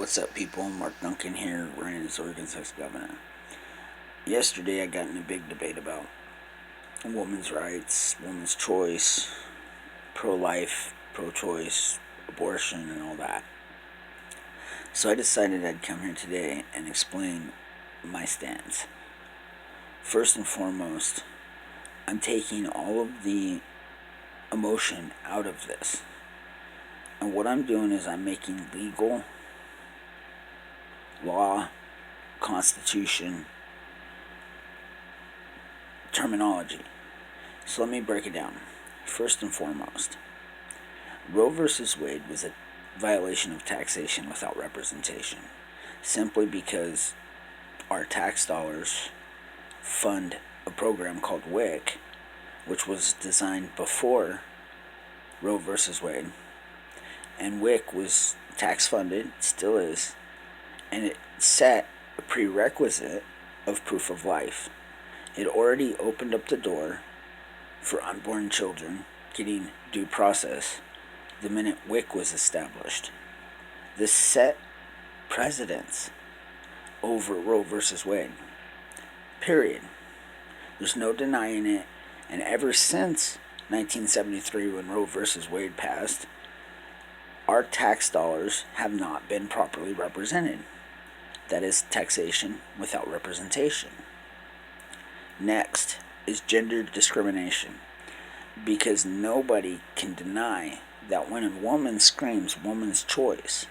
What's up, people? Mark Duncan here, running as Oregon's next governor. Yesterday, I got in a big debate about women's rights, women's choice, pro-life, pro-choice, abortion, and all that. So I decided I'd come here today and explain my stance. First and foremost, I'm taking all of the emotion out of this. And what I'm doing is I'm making legal, law, constitution, terminology. So let me break it down. First and foremost, Roe v. Wade was a violation of taxation without representation, simply because our tax dollars fund a program called WIC, which was designed before Roe v. Wade, and WIC was tax funded, still is, and it set a prerequisite of proof of life. It already opened up the door for unborn children getting due process the minute WIC was established. This set precedence over Roe v. Wade. Period. There's no denying it. And ever since 1973, when Roe v. Wade passed, our tax dollars have not been properly represented. That is taxation without representation. Next is gender discrimination, because nobody can deny that when a woman screams woman's choice,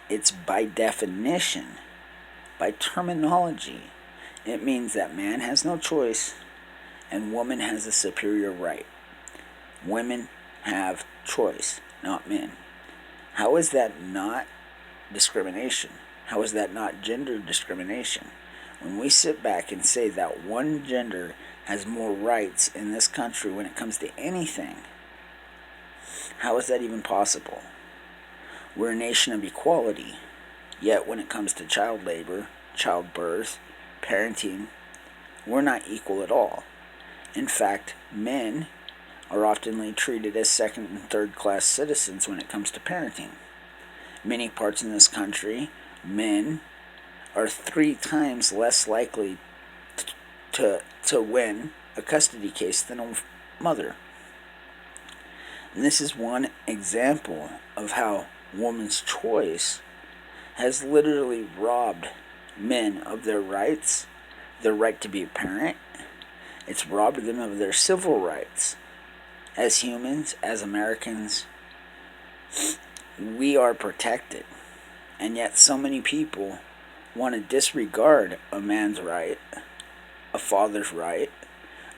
it's by definition, by terminology, it means that man has no choice and woman has a superior right. Women have choice, not men. How is that not discrimination? How is that not gender discrimination? When we sit back and say that one gender has more rights in this country when it comes to anything, how is that even possible? We're a nation of equality, yet when it comes to child labor, childbirth, parenting, we're not equal at all. In fact, men are often treated as second and third class citizens when it comes to parenting. Many parts in this country, men are 3 times less likely to win a custody case than a mother. And this is one example of how woman's choice has literally robbed men of their rights, their right to be a parent. It's robbed them of their civil rights. As humans, as Americans, we are protected. And yet so many people want to disregard a man's right, a father's right,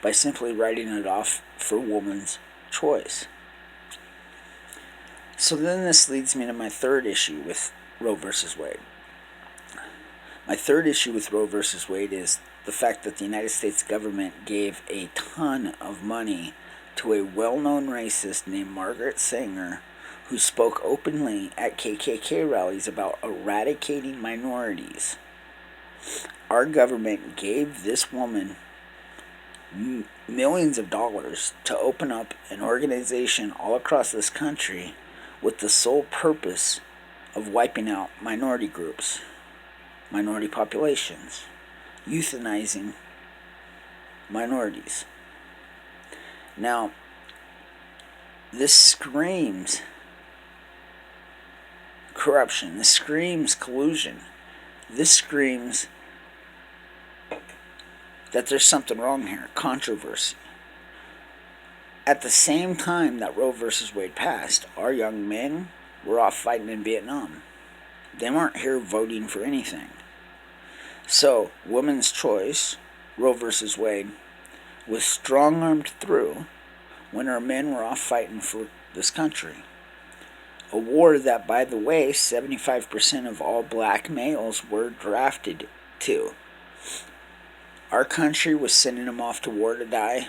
by simply writing it off for woman's choice. So then this leads me to my third issue with Roe v. Wade. My third issue with Roe v. Wade is the fact that the United States government gave a ton of money to a well-known racist named Margaret Sanger, who spoke openly at KKK rallies about eradicating minorities. Our government gave this woman millions of dollars to open up an organization all across this country with the sole purpose of wiping out minority groups, minority populations, euthanizing minorities. Now, this screams corruption. This screams collusion. This screams that there's something wrong here, controversy. At the same time that Roe v. Wade passed, our young men were off fighting in Vietnam. They weren't here voting for anything. So, women's choice, Roe v. Wade, was strong-armed through when our men were off fighting for this country. A war that, by the way, 75% of all black males were drafted to. Our country was sending them off to war to die,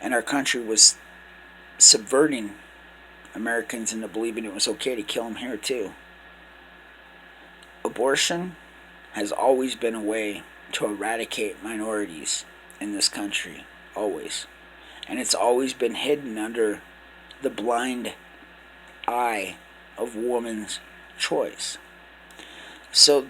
and our country was subverting Americans into believing it was okay to kill them here too. Abortion has always been a way to eradicate minorities in this country, always. And it's always been hidden under the blind eye of woman's choice. So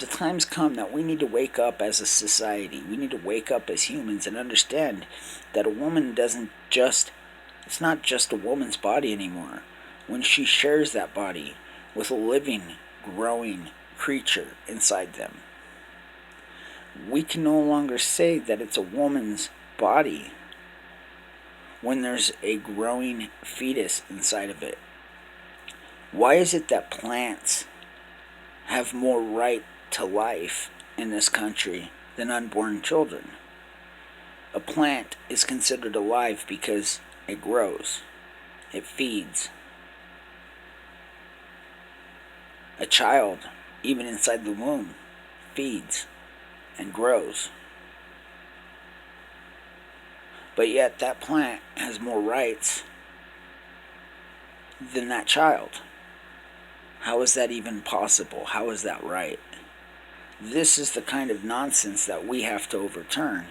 the time's come that we need to wake up as a society. We need to wake up as humans and understand that a woman it's not just a woman's body anymore. When she shares that body with a living, growing creature inside them, we can no longer say that it's a woman's body when there's a growing fetus inside of it. Why is it that plants have more right to life in this country than unborn children? A plant is considered alive because it grows, it feeds. A child, even inside the womb, feeds and grows. But yet that plant has more rights than that child. How is that even possible? How is that right? This is the kind of nonsense that we have to overturn.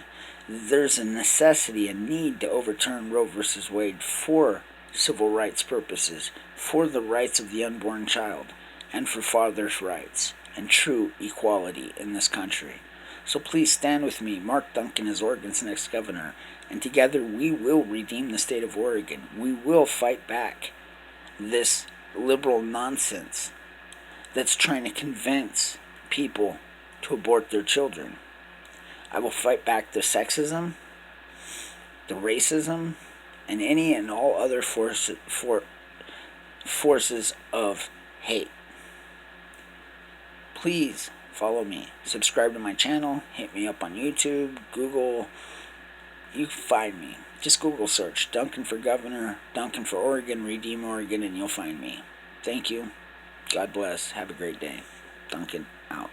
There's a necessity, a need to overturn Roe v. Wade for civil rights purposes, for the rights of the unborn child, and for fathers' rights and true equality in this country. So please stand with me, Mark Duncan, as Oregon's next governor, and together we will redeem the state of Oregon. We will fight back this liberal nonsense that's trying to convince people to abort their children. I will fight back the sexism, the racism, and any and all other forces of hate. Please follow me. Subscribe to my channel. Hit me up on YouTube, Google. You can find me. Just Google search Duncan for Governor, Duncan for Oregon, Redeem Oregon, and you'll find me. Thank you. God bless. Have a great day. Duncan out.